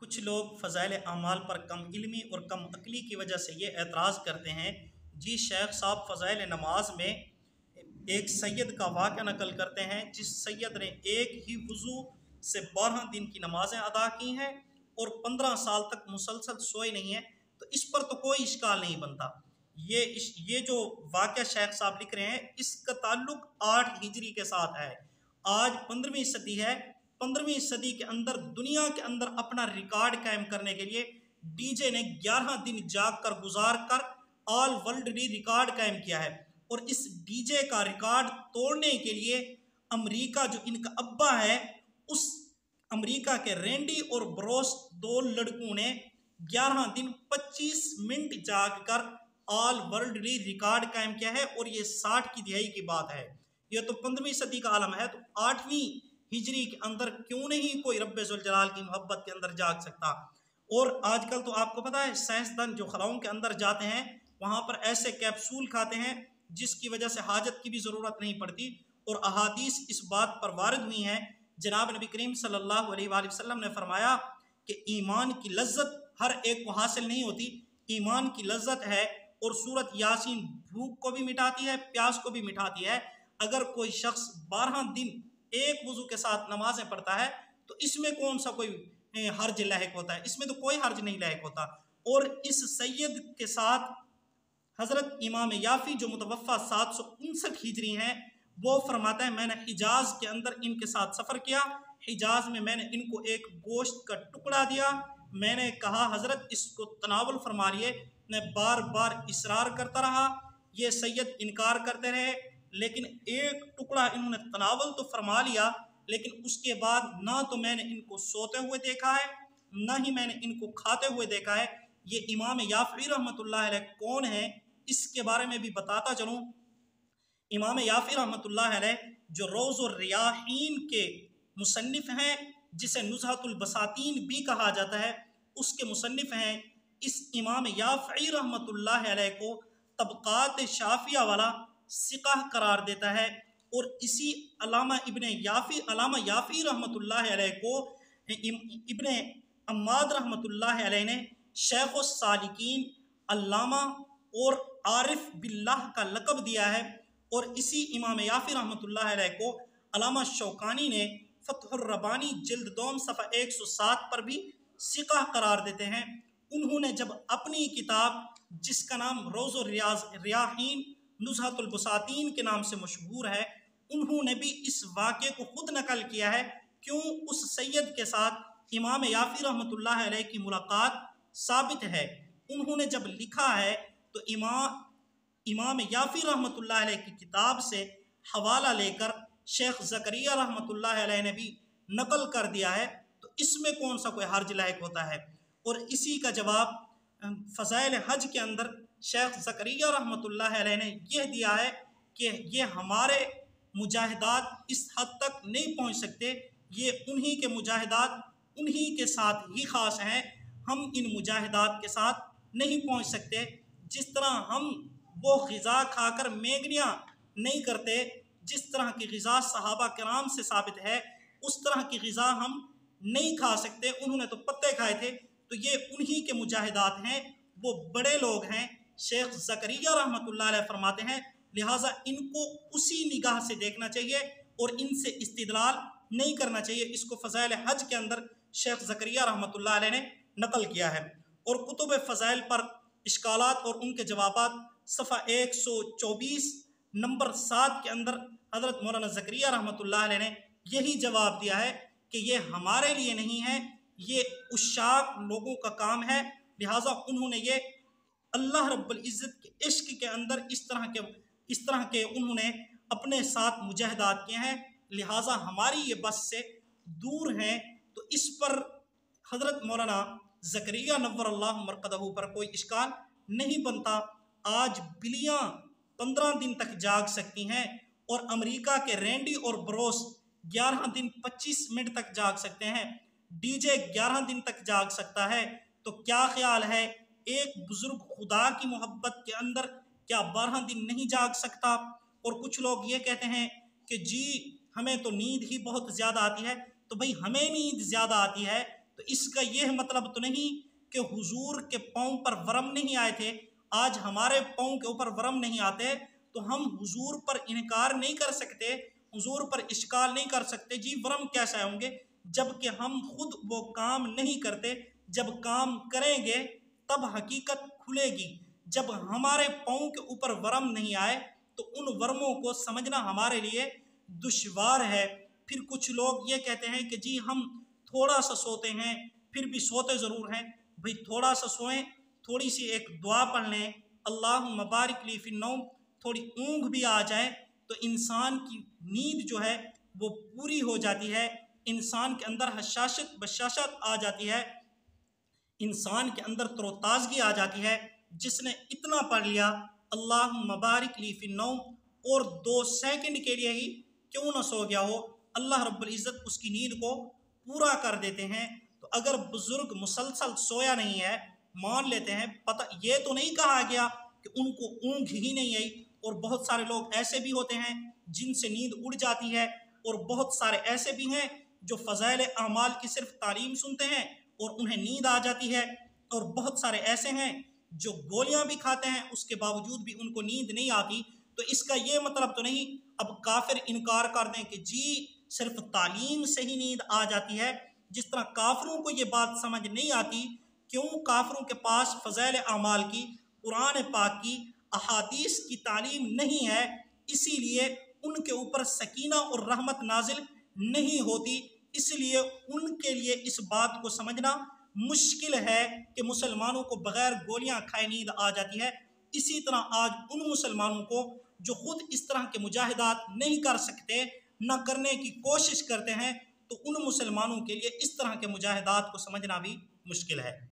کچھ لوگ فضائل اعمال پر کم علمی اور کم عقلی کی وجہ سے یہ اعتراض کرتے ہیں، جی شیخ صاحب فضائل نماز میں ایک سید کا واقعہ نقل کرتے ہیں جس سید نے ایک ہی وضو سے 12 دن کی نمازیں ادا کی ہیں اور 15 سال تک مسلسل سوئے نہیں ہیں، تو اس پر تو کوئی اشکال نہیں بنتا۔ یہ جو واقعہ شیخ صاحب لکھ رہے ہیں اس کا تعلق 8 ہجری کے ساتھ ہے۔ آج 15ویں صدی ہے، 15ویں صدی کے اندر دنیا کے اندر اپنا ریکارڈ قائم کرنے کے لیے ڈی جے نے 11 دن جاگ کر گزار کر آل ورلڈ ریکارڈ قائم کیا ہے، اور اس ڈی جے کا ریکارڈ توڑنے کے لیے امریکہ جو ان کا ابا ہے، اس امریکہ کے رینڈی اور بروس 2 لڑکوں نے 11 دن 25 منٹ جاگ کر آل ورلڈ ریکارڈ قائم کیا ہے، اور یہ 60 کی دہائی کی بات ہے۔ یہ تو 15ویں صدی کا عالم ہے، تو 8ویں ہجری کے اندر کیوں نہیں کوئی رب ذوالجلال کی محبت کے اندر جاگ سکتا؟ اور آج کل تو آپ کو پتہ ہے سائنسدان جو خلاؤں کے اندر جاتے ہیں وہاں پر ایسے کیپسول کھاتے ہیں جس کی وجہ سے حاجت کی بھی ضرورت نہیں پڑتی، اور احادیث اس بات پر وارد ہوئی ہیں۔ جناب نبی کریم صلی اللہ علیہ وآلہ وسلم نے فرمایا کہ ایمان کی لذت ہر ایک کو حاصل نہیں ہوتی، ایمان کی لذت ہے، اور سورۃ یاسین بھوک کو بھی مٹاتی ہے، پیاس کو بھی مٹاتی ہے۔ اگر کوئی شخص 12 دن ایک وضو کے ساتھ نمازیں پڑھتا ہے تو اس میں کون سا کوئی حرج لاحق ہوتا ہے؟ اس میں تو کوئی حرج نہیں لاحق ہوتا۔ اور اس سید کے ساتھ حضرت امام یافی جو متوفہ 759 ہجری ہیں، وہ فرماتا ہے میں نے حجاز کے اندر ان کے ساتھ سفر کیا، حجاز میں میں نے ان کو ایک گوشت کا ٹکڑا دیا، میں نے کہا حضرت اس کو تناول فرما لیے، میں بار بار اصرار کرتا رہا، یہ سید انکار کرتے رہے، لیکن ایک ٹکڑا انہوں نے تناول تو فرما لیا، لیکن اس کے بعد نہ تو میں نے ان کو سوتے ہوئے دیکھا ہے نہ ہی میں نے ان کو کھاتے ہوئے دیکھا ہے۔ یہ امام یافعی رحمۃ اللہ علیہ کون ہیں اس کے بارے میں بھی بتاتا چلوں۔ امام یافعی رحمۃ اللہ علیہ جو روض الریاحین کے مصنف ہیں، جسے نزہۃ البساتین بھی کہا جاتا ہے، اس کے مصنف ہیں۔ اس امام یافعی رحمۃ اللہ علیہ کو طبقات شافعیہ والا ثقہ قرار دیتا ہے، اور اسی علامہ یافعی رحمۃ اللہ علیہ کو ابن عماد رحمۃ اللہ علیہ نے شیخ السالکین، علامہ اور عارف باللہ کا لقب دیا ہے، اور اسی امام یافعی رحمۃ اللہ علیہ کو علامہ شوکانی نے فتح الربانی جلد 2 صفحہ 107 پر بھی ثقہ قرار دیتے ہیں۔ انہوں نے جب اپنی کتاب جس کا نام روض الریاحین نزہۃ البساتین کے نام سے مشہور ہے، انہوں نے بھی اس واقعے کو خود نقل کیا ہے، کیوں اس سید کے ساتھ امام یافعی رحمۃ اللہ علیہ کی ملاقات ثابت ہے۔ انہوں نے جب لکھا ہے تو امام یافعی رحمۃ اللہ علیہ کی کتاب سے حوالہ لے کر شیخ زکریا رحمۃ اللہ علیہ نے بھی نقل کر دیا ہے، تو اس میں کون سا کوئی حرج لاحق ہوتا ہے؟ اور اسی کا جواب فضائل حج کے اندر شیخ زکریا رحمۃ اللہ علیہ نے یہ دیا ہے کہ یہ ہمارے مجاہدات اس حد تک نہیں پہنچ سکتے، یہ انہی کے مجاہدات انہی کے ساتھ ہی خاص ہیں، ہم ان مجاہدات کے ساتھ نہیں پہنچ سکتے۔ جس طرح ہم وہ غذا کھا کر مینگنیاں نہیں کرتے، جس طرح کی غذا صحابہ کرام سے ثابت ہے، اس طرح کی غذا ہم نہیں کھا سکتے۔ انہوں نے تو پتے کھائے تھے، تو یہ انہی کے مجاہدات ہیں، وہ بڑے لوگ ہیں۔ شیخ زکریا رحمۃ اللہ علیہ فرماتے ہیں لہٰذا ان کو اسی نگاہ سے دیکھنا چاہیے اور ان سے استدلال نہیں کرنا چاہیے۔ اس کو فضائل حج کے اندر شیخ زکریا رحمۃ اللہ علیہ نے نقل کیا ہے۔ اور کتب فضائل پر اشکالات اور ان کے جوابات صفحہ 124 نمبر 7 کے اندر حضرت مولانا زکریا رحمۃ اللہ علیہ نے یہی جواب دیا ہے کہ یہ ہمارے لیے نہیں ہے، یہ عشاق لوگوں کا کام ہے، لہٰذا انہوں نے یہ اللہ رب العزت کے عشق کے اندر اس طرح کے انہوں نے اپنے ساتھ مجاہدات کیے ہیں، لہٰذا ہماری یہ بس سے دور ہیں۔ تو اس پر حضرت مولانا زکریا نور اللہ مرقدہ پر کوئی اشکال نہیں بنتا۔ آج بلیاں 15 دن تک جاگ سکتی ہیں، اور امریکہ کے رینڈی اور بروس 11 دن 25 منٹ تک جاگ سکتے ہیں، ڈی جے 11 دن تک جاگ سکتا ہے، تو کیا خیال ہے ایک بزرگ خدا کی محبت کے اندر کیا 12 دن نہیں جاگ سکتا؟ اور کچھ لوگ یہ کہتے ہیں کہ جی ہمیں تو نیند ہی بہت زیادہ آتی ہے، تو بھئی ہمیں نیند زیادہ آتی ہے تو اس کا یہ مطلب تو نہیں کہ حضور کے پاؤں پر ورم نہیں آئے تھے، آج ہمارے پاؤں کے اوپر ورم نہیں آتے تو ہم حضور پر انکار نہیں کر سکتے، حضور پر اشکال نہیں کر سکتے جی ورم کیسے ہوں گے، جب کہ ہم خود وہ کام نہیں کرتے۔ جب کام کریں گے تب حقیقت کھلے گی۔ جب ہمارے پاؤں کے اوپر ورم نہیں آئے تو ان ورموں کو سمجھنا ہمارے لیے دشوار ہے۔ پھر کچھ لوگ یہ کہتے ہیں کہ جی ہم تھوڑا سا سوتے ہیں پھر بھی سوتے ضرور ہیں۔ بھئی تھوڑا سا سوئیں، تھوڑی سی ایک دعا پڑھ لیں، اللہم بارک لی فی النوم، تھوڑی اونگ بھی آ جائے تو انسان کی نیند جو ہے وہ پوری ہو جاتی ہے، انسان کے اندر حشاشت بشاشت آ جاتی ہے، انسان کے اندر تر و تازگی آ جاتی ہے۔ جس نے اتنا پڑھ لیا اللہم بارک لی فی النوم اور 2 سیکنڈ کے لیے ہی کیوں نہ سو گیا ہو، اللہ رب العزت اس کی نیند کو پورا کر دیتے ہیں۔ تو اگر بزرگ مسلسل سویا نہیں ہے، مان لیتے ہیں، پتہ یہ تو نہیں کہا گیا کہ ان کو اونگ ہی نہیں آئی، اور بہت سارے لوگ ایسے بھی ہوتے ہیں جن سے نیند اڑ جاتی ہے، اور بہت سارے ایسے بھی ہیں جو فضائل اعمال کی صرف تعلیم سنتے ہیں اور انہیں نیند آ جاتی ہے، اور بہت سارے ایسے ہیں جو گولیاں بھی کھاتے ہیں اس کے باوجود بھی ان کو نیند نہیں آتی۔ تو اس کا یہ مطلب تو نہیں اب کافر انکار کر دیں کہ جی صرف تعلیم سے ہی نیند آ جاتی ہے۔ جس طرح کافروں کو یہ بات سمجھ نہیں آتی، کیوں کافروں کے پاس فضائل اعمال کی، قرآن پاک کی، احادیث کی تعلیم نہیں ہے، اسی لیے ان کے اوپر سکینہ اور رحمت نازل نہیں ہوتی، اس لیے ان کے لیے اس بات کو سمجھنا مشکل ہے کہ مسلمانوں کو بغیر گولیاں کھائے نیند آ جاتی ہے۔ اسی طرح آج ان مسلمانوں کو جو خود اس طرح کے مجاہدات نہیں کر سکتے، نہ کرنے کی کوشش کرتے ہیں، تو ان مسلمانوں کے لیے اس طرح کے مجاہدات کو سمجھنا بھی مشکل ہے۔